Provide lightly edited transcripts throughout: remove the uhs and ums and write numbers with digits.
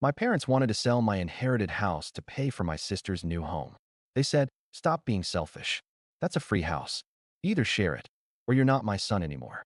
My parents wanted to sell my inherited house to pay for my sister's new home. They said, "Stop being selfish. That's a free house. Either share it, or you're not my son anymore."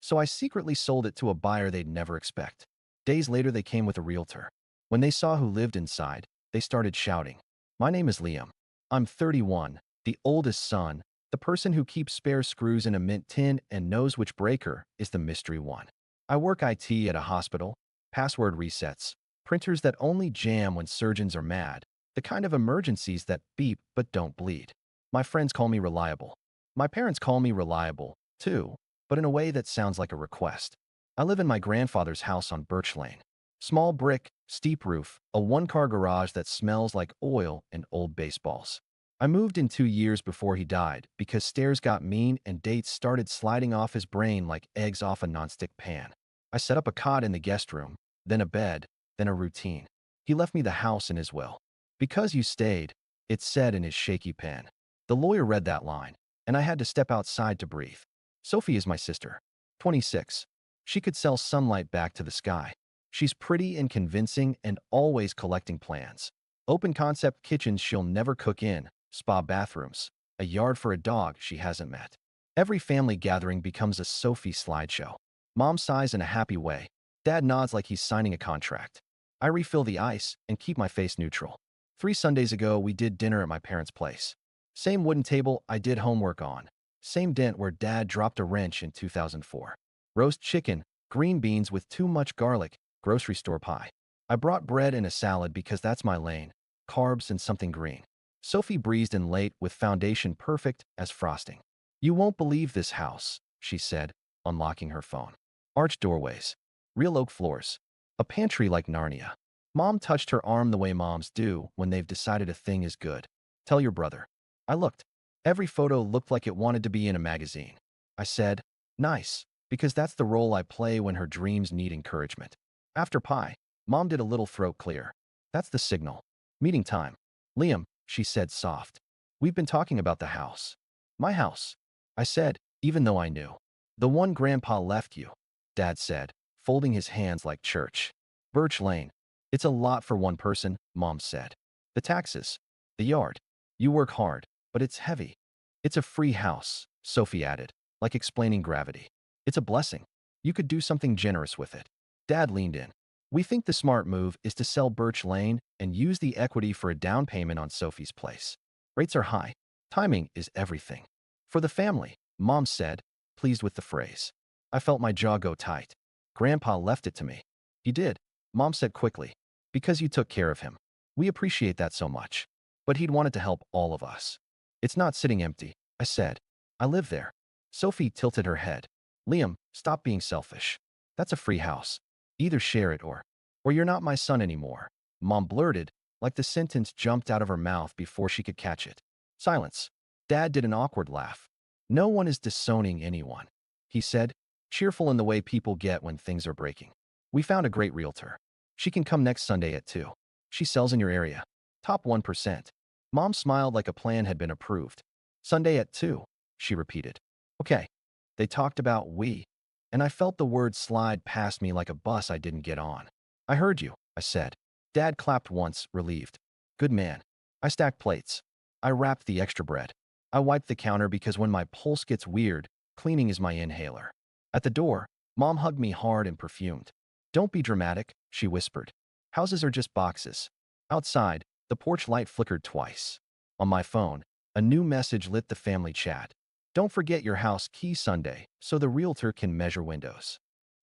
So I secretly sold it to a buyer they'd never expect. Days later, they came with a realtor. When they saw who lived inside, they started shouting, "My name is Liam. I'm 31, the oldest son, the person who keeps spare screws in a mint tin and knows which breaker is the mystery one. I work IT at a hospital, password resets, printers that only jam when surgeons are mad, the kind of emergencies that beep but don't bleed. My friends call me reliable. My parents call me reliable, too, but in a way that sounds like a request. I live in my grandfather's house on Birch Lane. Small brick, steep roof, a one-car garage that smells like oil and old baseballs. I moved in 2 years before he died because stairs got mean and dates started sliding off his brain like eggs off a nonstick pan. I set up a cot in the guest room, then a bed, then a routine. He left me the house in his will. "Because you stayed," it said in his shaky pen. The lawyer read that line, and I had to step outside to breathe. Sophie is my sister, 26. She could sell sunlight back to the sky. She's pretty and convincing and always collecting plans. Open concept kitchens she'll never cook in, spa bathrooms, a yard for a dog she hasn't met. Every family gathering becomes a Sophie slideshow. Mom sighs in a happy way. Dad nods like he's signing a contract. I refill the ice and keep my face neutral. 3 Sundays ago, we did dinner at my parents' place. Same wooden table I did homework on. Same dent where Dad dropped a wrench in 2004. Roast chicken, green beans with too much garlic, grocery store pie. I brought bread and a salad because that's my lane. Carbs and something green. Sophie breezed in late with foundation perfect as frosting. "You won't believe this house," she said, unlocking her phone. Arched doorways. Real oak floors. A pantry like Narnia. Mom touched her arm the way moms do when they've decided a thing is good. "Tell your brother." I looked. Every photo looked like it wanted to be in a magazine. I said, "Nice," because that's the role I play when her dreams need encouragement. After pie, Mom did a little throat clear. "That's the signal. Meeting time." "Liam," she said soft. "We've been talking about the house." "My house," I said, even though I knew. "The one Grandpa left you," Dad said, folding his hands like church. "Birch Lane. It's a lot for one person," Mom said. "The taxes. The yard. You work hard, but it's heavy." "It's a free house," Sophie added, like explaining gravity. "It's a blessing. You could do something generous with it." Dad leaned in. "We think the smart move is to sell Birch Lane and use the equity for a down payment on Sophie's place. Rates are high. Timing is everything. For the family," Mom said, pleased with the phrase. I felt my jaw go tight. "Grandpa left it to me." "He did," Mom said quickly, "because you took care of him. We appreciate that so much. But he'd wanted to help all of us." "It's not sitting empty," I said. "I live there." Sophie tilted her head. "Liam, stop being selfish. That's a free house. Either share it or you're not my son anymore," Mom blurted, like the sentence jumped out of her mouth before she could catch it. Silence. Dad did an awkward laugh. "No one is disowning anyone," he said, cheerful in the way people get when things are breaking. "We found a great realtor. She can come next Sunday at 2. She sells in your area. Top 1%. Mom smiled like a plan had been approved. "Sunday at 2, she repeated. "Okay." They talked about we, and I felt the words slide past me like a bus I didn't get on. "I heard you," I said. Dad clapped once, relieved. "Good man." I stacked plates. I wrapped the extra bread. I wiped the counter because when my pulse gets weird, cleaning is my inhaler. At the door, Mom hugged me hard and perfumed. "Don't be dramatic," she whispered. "Houses are just boxes." Outside, the porch light flickered twice. On my phone, a new message lit the family chat. "Don't forget your house key Sunday so the realtor can measure windows."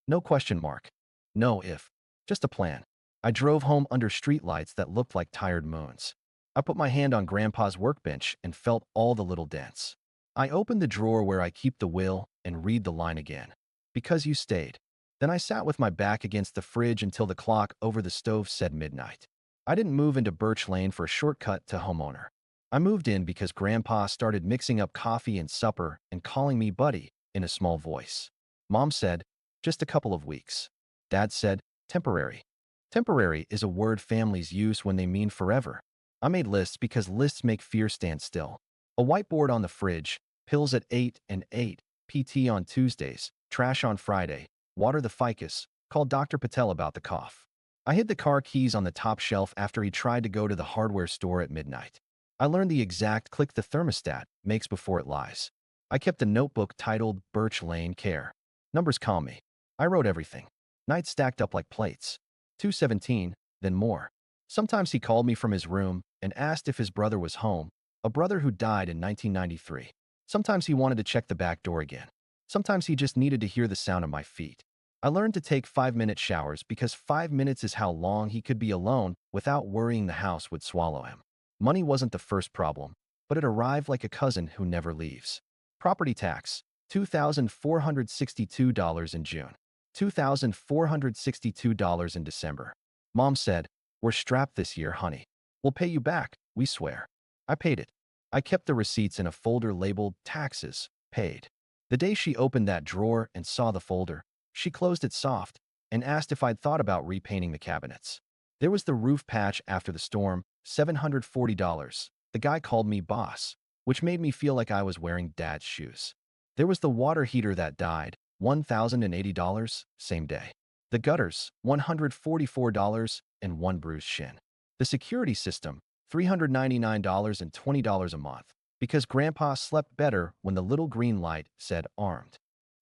No question mark. No if. Just a plan. I drove home under streetlights that looked like tired moons. I put my hand on Grandpa's workbench and felt all the little dents. I opened the drawer where I keep the will and read the line again. "Because you stayed." Then I sat with my back against the fridge until the clock over the stove said midnight. I didn't move into Birch Lane for a shortcut to homeowner. I moved in because Grandpa started mixing up coffee and supper and calling me buddy in a small voice. Mom said, "Just a couple of weeks." Dad said, "Temporary." Temporary is a word families use when they mean forever. I made lists because lists make fear stand still. A whiteboard on the fridge, pills at 8 and 8, PT on Tuesdays, trash on Friday, water the ficus, call Dr. Patel about the cough. I hid the car keys on the top shelf after he tried to go to the hardware store at midnight. I learned the exact click the thermostat makes before it lies. I kept a notebook titled Birch Lane Care. Numbers calm me. I wrote everything. Nights stacked up like plates. 217, then more. Sometimes he called me from his room and asked if his brother was home, a brother who died in 1993. Sometimes he wanted to check the back door again. Sometimes he just needed to hear the sound of my feet. I learned to take 5-minute showers because 5 minutes is how long he could be alone without worrying the house would swallow him. Money wasn't the first problem, but it arrived like a cousin who never leaves. Property tax, $2,462 in June. $2,462 in December. Mom said, "We're strapped this year, honey. We'll pay you back, we swear." I paid it. I kept the receipts in a folder labeled Taxes, Paid. The day she opened that drawer and saw the folder, she closed it soft and asked if I'd thought about repainting the cabinets. There was the roof patch after the storm, $740. The guy called me boss, which made me feel like I was wearing dad's shoes. There was the water heater that died, $1,080, same day. The gutters, $144 and one bruised shin. The security system, $399 and $20 a month, because Grandpa slept better when the little green light said armed.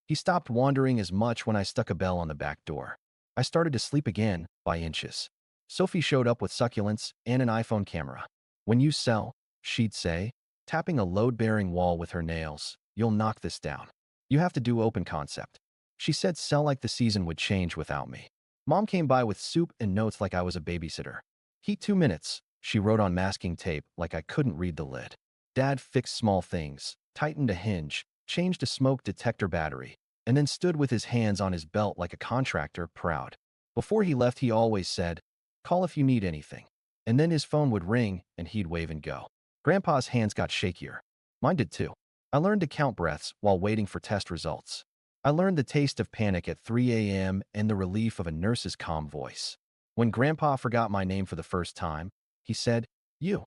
He stopped wandering as much when I stuck a bell on the back door. I started to sleep again, by inches. Sophie showed up with succulents and an iPhone camera. "When you sell," she'd say, tapping a load-bearing wall with her nails, "you'll knock this down. You have to do open concept." She said sell like the season would change without me. Mom came by with soup and notes like I was a babysitter. "Heat 2 minutes," she wrote on masking tape like I couldn't read the lid. Dad fixed small things, tightened a hinge, changed a smoke detector battery, and then stood with his hands on his belt like a contractor, proud. Before he left, he always said, "Call if you need anything." And then his phone would ring and he'd wave and go. Grandpa's hands got shakier. Mine did too. I learned to count breaths while waiting for test results. I learned the taste of panic at 3 a.m. and the relief of a nurse's calm voice. When Grandpa forgot my name for the first time, he said, "You,"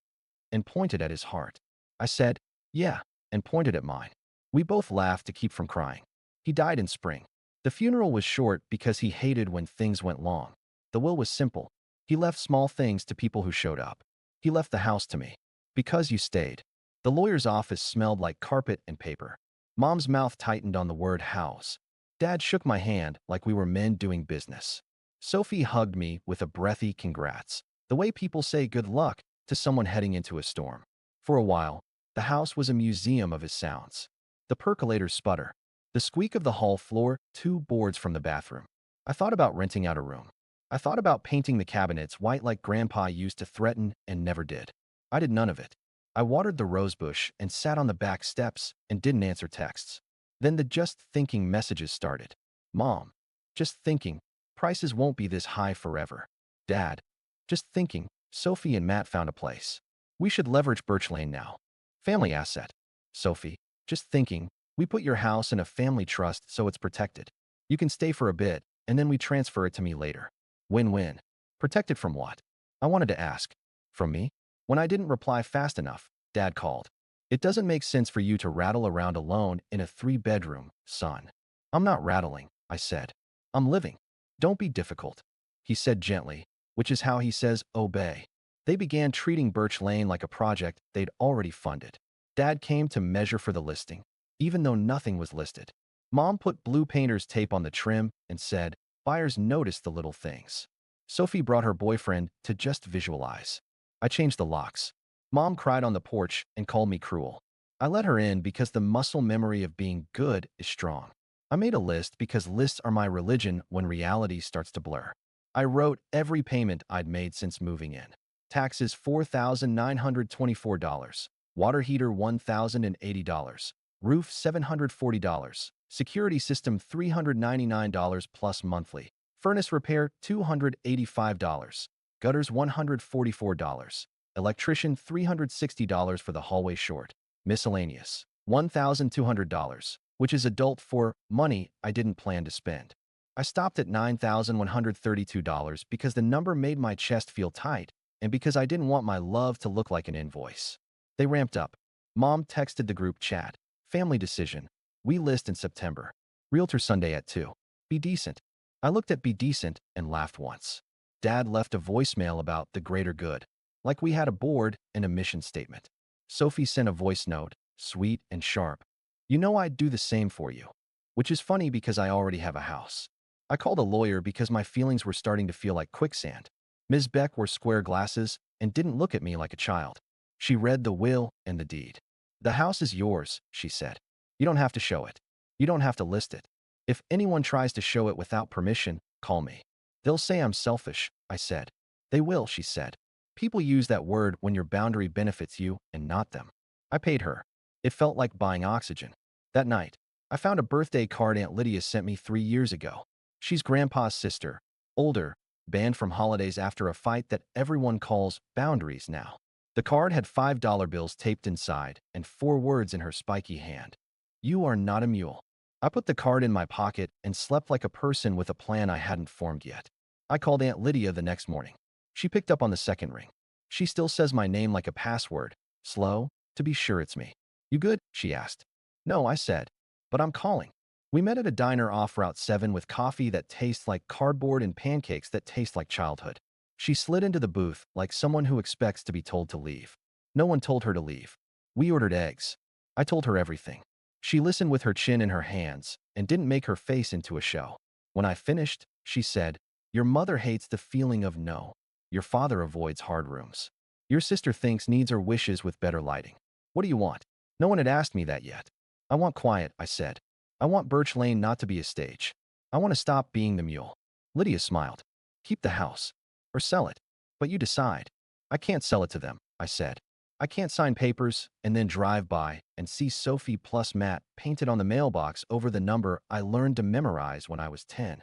and pointed at his heart. I said, "Yeah," and pointed at mine. We both laughed to keep from crying. He died in spring. The funeral was short because he hated when things went long. The will was simple. He left small things to people who showed up. He left the house to me. "Because you stayed." The lawyer's office smelled like carpet and paper. Mom's mouth tightened on the word house. Dad shook my hand like we were men doing business. Sophie hugged me with a breathy congrats, the way people say good luck to someone heading into a storm. For a while, the house was a museum of his sounds. The percolator's sputter, the squeak of the hall floor, 2 boards from the bathroom. I thought about renting out a room. I thought about painting the cabinets white like Grandpa used to threaten and never did. I did none of it. I watered the rosebush and sat on the back steps and didn't answer texts. Then the just thinking messages started. "Mom, just thinking, prices won't be this high forever." "Dad, just thinking, Sophie and Matt found a place. We should leverage Birch Lane now. Family asset." "Sophie, just thinking, we put your house in a family trust so it's protected. You can stay for a bit, and then we transfer it to me later. Win-win." Protected from what? I wanted to ask. From me? When I didn't reply fast enough, Dad called. "It doesn't make sense for you to rattle around alone in a 3-bedroom, son." "I'm not rattling," I said. "I'm living. Don't be difficult," he said gently, which is how he says obey. They began treating Birch Lane like a project they'd already funded. Dad came to measure for the listing, even though nothing was listed. Mom put blue painter's tape on the trim and said, "Buyers notice the little things." Sophie brought her boyfriend to just visualize. I changed the locks. Mom cried on the porch and called me cruel. I let her in because the muscle memory of being good is strong. I made a list because lists are my religion when reality starts to blur. I wrote every payment I'd made since moving in. Taxes $4,924. Water heater $1,080. Roof $740. Security system $399 plus monthly. Furnace repair $285. Gutters $144. Electrician $360 for the hallway short. Miscellaneous $1,200, which is adult for money I didn't plan to spend. I stopped at $9,132 because the number made my chest feel tight and because I didn't want my love to look like an invoice. They ramped up. Mom texted the group chat. "Family decision. We list in September. Realtor Sunday at 2. Be decent." I looked at be decent and laughed once. Dad left a voicemail about the greater good, like we had a board and a mission statement. Sophie sent a voice note, sweet and sharp. You know I'd do the same for you. Which is funny because I already have a house. I called a lawyer because my feelings were starting to feel like quicksand. Ms. Beck wore square glasses and didn't look at me like a child. She read the will and the deed. The house is yours, she said. You don't have to show it. You don't have to list it. If anyone tries to show it without permission, call me. They'll say I'm selfish, I said. They will, she said. People use that word when your boundary benefits you and not them. I paid her. It felt like buying oxygen. That night, I found a birthday card Aunt Lydia sent me 3 years ago. She's Grandpa's sister, older, banned from holidays after a fight that everyone calls boundaries now. The card had $5 bills taped inside and 4 words in her spiky hand. You are not a mule. I put the card in my pocket and slept like a person with a plan I hadn't formed yet. I called Aunt Lydia the next morning. She picked up on the second ring. She still says my name like a password, slow, to be sure it's me. You good? She asked. No, I said. But I'm calling. We met at a diner off Route 7 with coffee that tastes like cardboard and pancakes that taste like childhood. She slid into the booth like someone who expects to be told to leave. No one told her to leave. We ordered eggs. I told her everything. She listened with her chin in her hands and didn't make her face into a show. When I finished, she said, Your mother hates the feeling of no. Your father avoids hard rooms. Your sister thinks needs or wishes with better lighting. What do you want? No one had asked me that yet. I want quiet, I said. I want Birch Lane not to be a stage. I want to stop being the mule. Lydia smiled. Keep the house. Or sell it. But you decide. I can't sell it to them, I said. I can't sign papers and then drive by and see Sophie plus Matt painted on the mailbox over the number I learned to memorize when I was 10.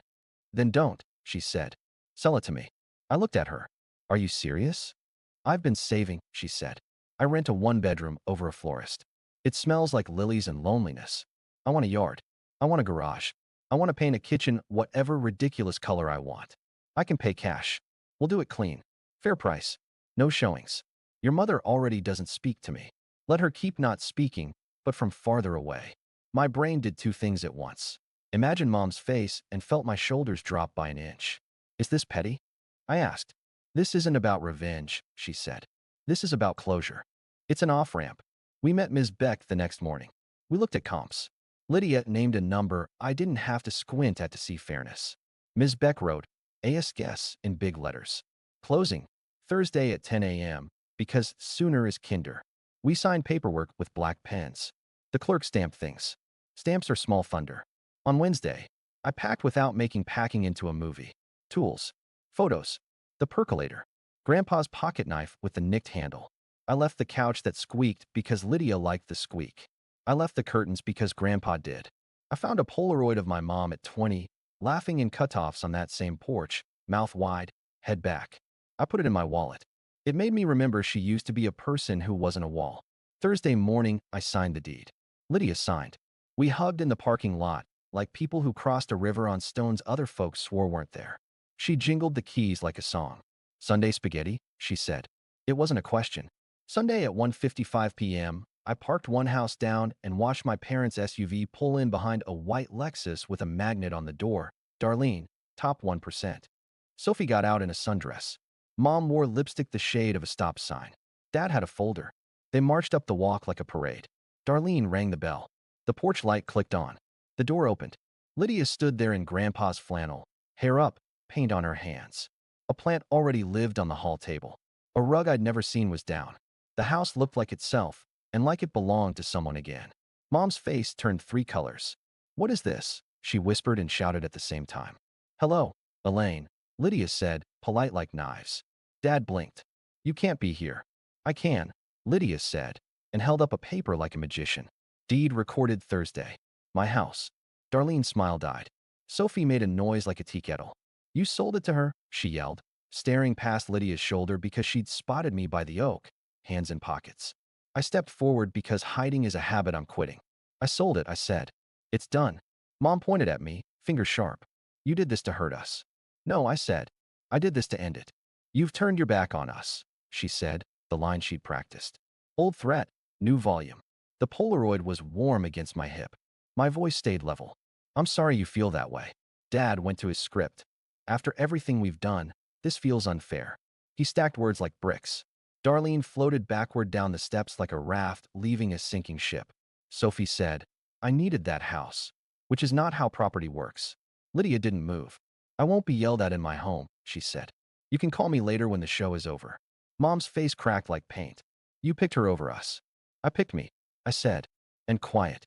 Then don't, she said. Sell it to me. I looked at her. Are you serious? I've been saving, she said. I rent a 1-bedroom over a florist. It smells like lilies and loneliness. I want a yard. I want a garage. I want to paint a kitchen whatever ridiculous color I want. I can pay cash. We'll do it clean. Fair price. No showings. Your mother already doesn't speak to me. Let her keep not speaking, but from farther away. My brain did 2 things at once. Imagine Mom's face and felt my shoulders drop by an inch. Is this petty? I asked. This isn't about revenge, she said. This is about closure. It's an off-ramp. We met Ms. Beck the next morning. We looked at comps. Lydia named a number I didn't have to squint at to see fairness. Ms. Beck wrote, AS in big letters. Closing, Thursday at 10 a.m., because sooner is kinder. We signed paperwork with black pens. The clerk stamped things. Stamps are small thunder. On Wednesday, I packed without making packing into a movie. Tools. Photos. The percolator. Grandpa's pocket knife with the nicked handle. I left the couch that squeaked because Lydia liked the squeak. I left the curtains because Grandpa did. I found a Polaroid of my mom at 20, laughing in cutoffs on that same porch, mouth wide, head back. I put it in my wallet. It made me remember she used to be a person who wasn't a wall. Thursday morning, I signed the deed. Lydia signed. We hugged in the parking lot, like people who crossed a river on stones other folks swore weren't there. She jingled the keys like a song. Sunday spaghetti, she said. It wasn't a question. Sunday at 1:55 p.m., I parked one house down and watched my parents' SUV pull in behind a white Lexus with a magnet on the door. Darlene, top 1%. Sophie got out in a sundress. Mom wore lipstick the shade of a stop sign. Dad had a folder. They marched up the walk like a parade. Darlene rang the bell. The porch light clicked on. The door opened. Lydia stood there in Grandpa's flannel, hair up, paint on her hands. A plant already lived on the hall table. A rug I'd never seen was down. The house looked like itself, and like it belonged to someone again. Mom's face turned 3 colors. What is this? She whispered and shouted at the same time. Hello, Elaine, Lydia said, polite like knives. Dad blinked. You can't be here. I can, Lydia said, and held up a paper like a magician. Deed recorded Thursday. My house. Darlene's smile died. Sophie made a noise like a tea kettle. You sold it to her, she yelled, staring past Lydia's shoulder because she'd spotted me by the oak, hands in pockets. I stepped forward because hiding is a habit I'm quitting. I sold it, I said. It's done. Mom pointed at me, fingers sharp. You did this to hurt us. No, I said. I did this to end it. You've turned your back on us, she said, the line she'd practiced. Old threat, new volume. The Polaroid was warm against my hip. My voice stayed level. I'm sorry you feel that way. Dad went to his script. After everything we've done, This feels unfair. He stacked words like bricks. Darlene floated backward down the steps like a raft leaving a sinking ship. Sophie said, I needed that house, which is not how property works. Lydia didn't move. I won't be yelled at in my home, she said. You can call me later when the show is over. Mom's face cracked like paint. You picked her over us. I picked me, I said, and quiet.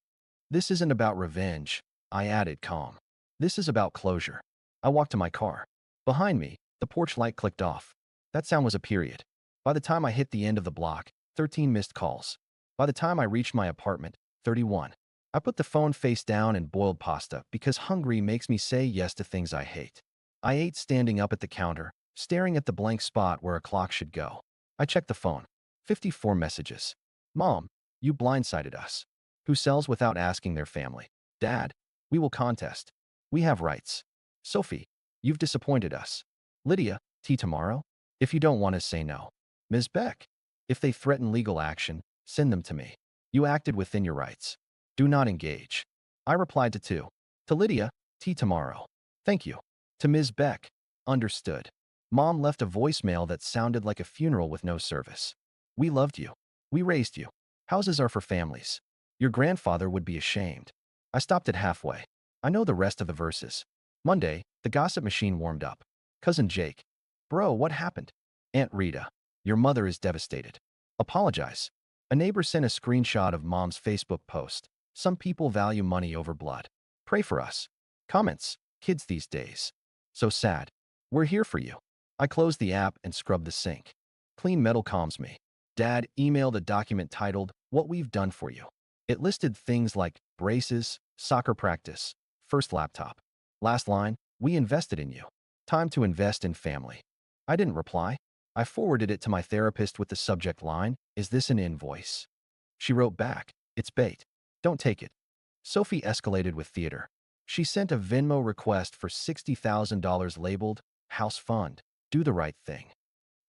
This isn't about revenge, I added, calm. This is about closure. I walked to my car. Behind me, the porch light clicked off. That sound was a period. By the time I hit the end of the block, 13 missed calls. By the time I reached my apartment, 31. I put the phone face down and boiled pasta because hungry makes me say yes to things I hate. I ate standing up at the counter, staring at the blank spot where a clock should go. I checked the phone. 54 messages. Mom, you blindsided us. Who sells without asking their family? Dad, we will contest. We have rights. Sophie, you've disappointed us. Lydia, tea tomorrow? If you don't want to say no. Ms. Beck, if they threaten legal action, send them to me. You acted within your rights. Do not engage. I replied to two. To Lydia, tea tomorrow. Thank you. To Ms. Beck, understood. Mom left a voicemail that sounded like a funeral with no service. We loved you. We raised you. Houses are for families. Your grandfather would be ashamed. I stopped it halfway. I know the rest of the verses. Monday, the gossip machine warmed up. Cousin Jake. Bro, what happened? Aunt Rita. Your mother is devastated. Apologize. A neighbor sent a screenshot of Mom's Facebook post. Some people value money over blood. Pray for us. Comments. Kids these days. So sad. We're here for you. I closed the app and scrubbed the sink. Clean metal calms me. Dad emailed a document titled, What We've Done For You. It listed things like braces, soccer practice, first laptop. Last line, we invested in you. Time to invest in family. I didn't reply. I forwarded it to my therapist with the subject line, Is this an invoice? She wrote back, It's bait. Don't take it. Sophie escalated with theater. She sent a Venmo request for $60,000 labeled, House Fund. Do the right thing.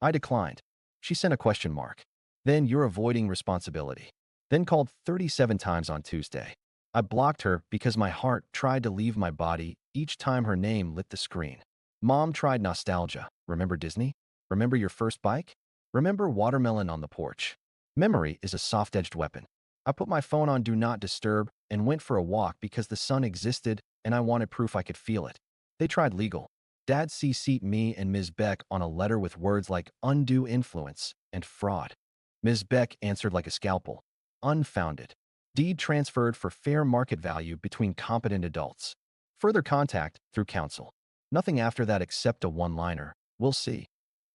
I declined. She sent a question mark. Then you're avoiding responsibility. Then called 37 times on Tuesday. I blocked her because my heart tried to leave my body each time her name lit the screen. Mom tried nostalgia. Remember Disney? Remember your first bike? Remember watermelon on the porch? Memory is a soft-edged weapon. I put my phone on Do Not Disturb and went for a walk because the sun existed and I wanted proof I could feel it. They tried legal. Dad CC'd me and Ms. Beck on a letter with words like undue influence and fraud. Ms. Beck answered like a scalpel. Unfounded. Deed transferred for fair market value between competent adults. Further contact through counsel. Nothing after that except a one-liner. We'll see.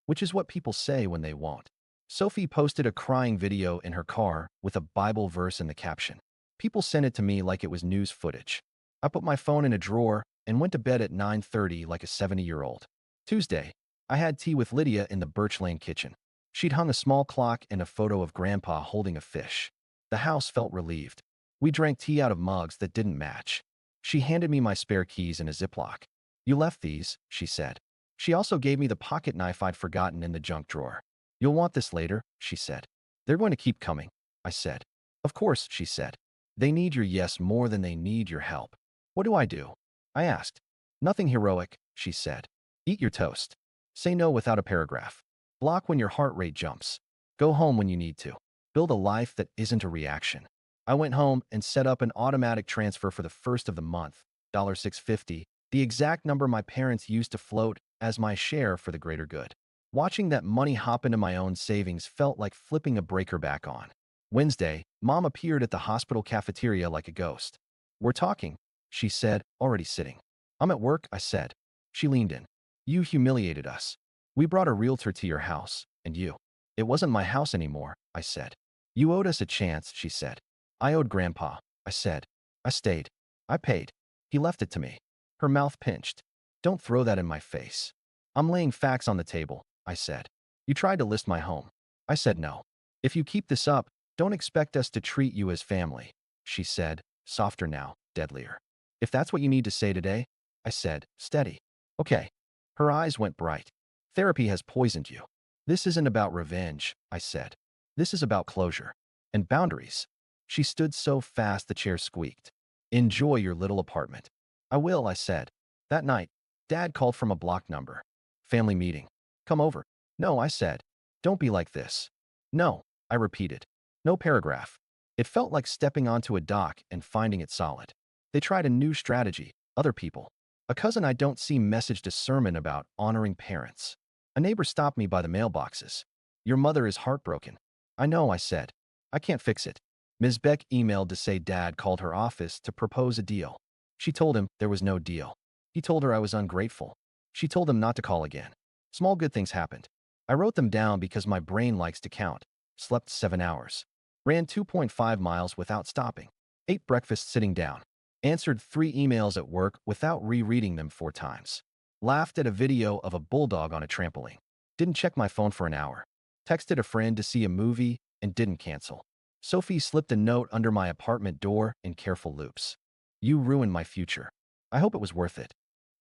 Which is what people say when they won't. Sophie posted a crying video in her car with a Bible verse in the caption. People sent it to me like it was news footage. I put my phone in a drawer and went to bed at 9:30 like a 70-year-old. Tuesday, I had tea with Lydia in the Birch Lane kitchen. She'd hung a small clock and a photo of Grandpa holding a fish. The house felt relieved. We drank tea out of mugs that didn't match. She handed me my spare keys in a Ziploc. You left these, she said. She also gave me the pocket knife I'd forgotten in the junk drawer. You'll want this later, she said. They're going to keep coming, I said. Of course, she said. They need your yes more than they need your help. What do I do? I asked. Nothing heroic, she said. Eat your toast. Say no without a paragraph. Block when your heart rate jumps. Go home when you need to. Build a life that isn't a reaction. I went home and set up an automatic transfer for the first of the month, $650, the exact number my parents used to float as my share for the greater good. Watching that money hop into my own savings felt like flipping a breaker back on. Wednesday, Mom appeared at the hospital cafeteria like a ghost. We're talking, she said, already sitting. I'm at work, I said. She leaned in. You humiliated us. We brought a realtor to your house, and you. It wasn't my house anymore, I said. You owed us a chance, she said. I owed Grandpa, I said. I stayed. I paid. He left it to me. Her mouth pinched. Don't throw that in my face. I'm laying facts on the table, I said. You tried to list my home. I said no. If you keep this up, don't expect us to treat you as family, she said, softer now, deadlier. If that's what you need to say today, I said, steady. Okay. Her eyes went bright. Therapy has poisoned you. This isn't about revenge, I said. This is about closure. And boundaries. She stood so fast the chair squeaked. Enjoy your little apartment. I will, I said. That night, Dad called from a blocked number. Family meeting. Come over. No, I said. Don't be like this. No, I repeated. No paragraph. It felt like stepping onto a dock and finding it solid. They tried a new strategy. Other people. A cousin I don't see messaged a sermon about honoring parents. A neighbor stopped me by the mailboxes. Your mother is heartbroken. I know, I said. I can't fix it. Ms. Beck emailed to say Dad called her office to propose a deal. She told him there was no deal. He told her I was ungrateful. She told him not to call again. Small good things happened. I wrote them down because my brain likes to count. Slept 7 hours. Ran 2.5 miles without stopping. Ate breakfast sitting down. Answered 3 emails at work without rereading them 4 times. Laughed at a video of a bulldog on a trampoline. Didn't check my phone for an hour. Texted a friend to see a movie and didn't cancel. Sophie slipped a note under my apartment door in careful loops. You ruined my future. I hope it was worth it.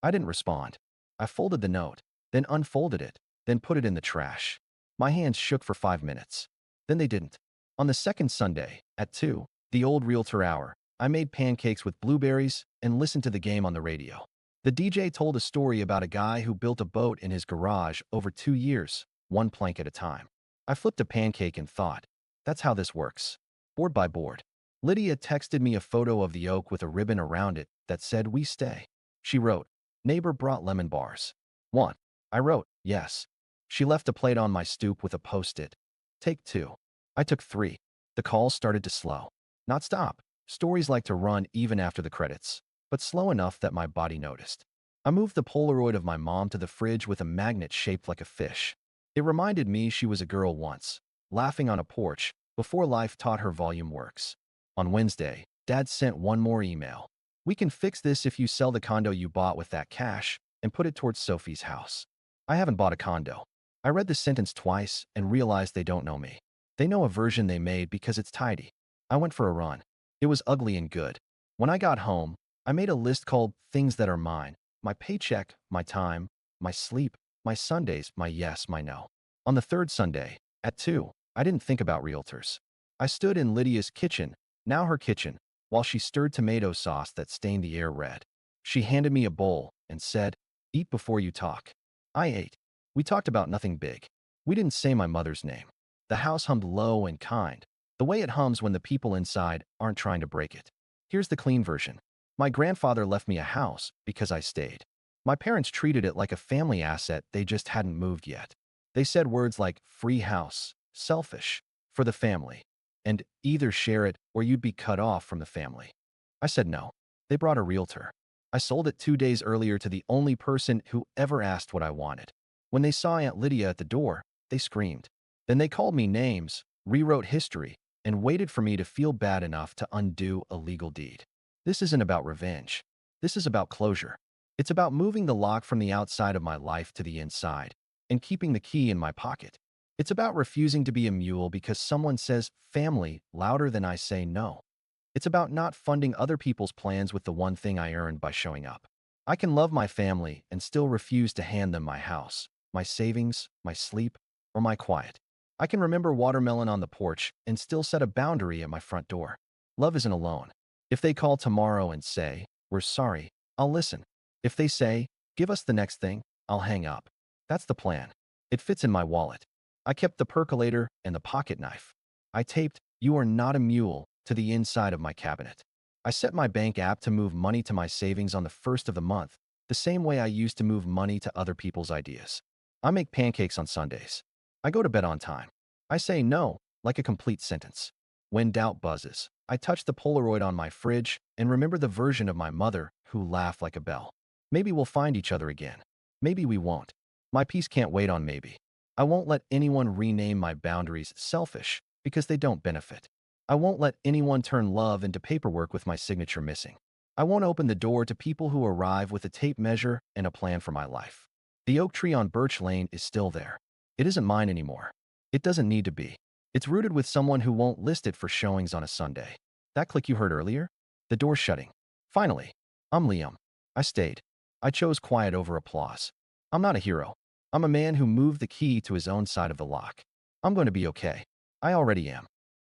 I didn't respond. I folded the note, then unfolded it, then put it in the trash. My hands shook for 5 minutes. Then they didn't. On the second Sunday, at 2, the old realtor hour, I made pancakes with blueberries and listened to the game on the radio. The DJ told a story about a guy who built a boat in his garage over 2 years, one plank at a time. I flipped a pancake and thought, that's how this works. Board by board. Lydia texted me a photo of the oak with a ribbon around it that said, we stay. She wrote, neighbor brought lemon bars. 1. I wrote, yes. She left a plate on my stoop with a post-it. Take 2. I took 3. The calls started to slow. Not stop. Stories like to run even after the credits, but slow enough that my body noticed. I moved the Polaroid of my mom to the fridge with a magnet shaped like a fish. It reminded me she was a girl once, laughing on a porch, before life taught her volume works. On Wednesday, Dad sent one more email. We can fix this if you sell the condo you bought with that cash and put it towards Sophie's house. I haven't bought a condo. I read the sentence twice and realized they don't know me. They know a version they made because it's tidy. I went for a run. It was ugly and good. When I got home, I made a list called Things That Are Mine. My paycheck, my time, my sleep, my Sundays, my yes, my no. On the third Sunday, at 2, I didn't think about realtors. I stood in Lydia's kitchen, now her kitchen, while she stirred tomato sauce that stained the air red. She handed me a bowl and said, eat before you talk. I ate. We talked about nothing big. We didn't say my mother's name. The house hummed low and kind, the way it hums when the people inside aren't trying to break it. Here's the clean version. My grandfather left me a house because I stayed. My parents treated it like a family asset they just hadn't moved yet. They said words like free house, selfish, for the family, and either share it or you'd be cut off from the family. I said no. They brought a realtor. I sold it 2 days earlier to the only person who ever asked what I wanted. When they saw Aunt Lydia at the door, they screamed. Then they called me names, rewrote history, and waited for me to feel bad enough to undo a legal deed. This isn't about revenge. This is about closure. It's about moving the lock from the outside of my life to the inside and keeping the key in my pocket. It's about refusing to be a mule because someone says family louder than I say no. It's about not funding other people's plans with the one thing I earned by showing up. I can love my family and still refuse to hand them my house, my savings, my sleep, or my quiet. I can remember watermelon on the porch and still set a boundary at my front door. Love isn't alone. If they call tomorrow and say, we're sorry, I'll listen. If they say, give us the next thing, I'll hang up. That's the plan. It fits in my wallet. I kept the percolator and the pocket knife. I taped, you are not a mule, to the inside of my cabinet. I set my bank app to move money to my savings on the first of the month, the same way I used to move money to other people's ideas. I make pancakes on Sundays. I go to bed on time. I say no, like a complete sentence. When doubt buzzes, I touch the Polaroid on my fridge and remember the version of my mother who laughed like a bell. Maybe we'll find each other again. Maybe we won't. My peace can't wait on maybe. I won't let anyone rename my boundaries selfish because they don't benefit. I won't let anyone turn love into paperwork with my signature missing. I won't open the door to people who arrive with a tape measure and a plan for my life. The oak tree on Birch Lane is still there. It isn't mine anymore. It doesn't need to be. It's rooted with someone who won't list it for showings on a Sunday. That click you heard earlier? The door's shutting. Finally, I'm Liam. I stayed. I chose quiet over applause. I'm not a hero. I'm a man who moved the key to his own side of the lock. I'm going to be okay. I already am.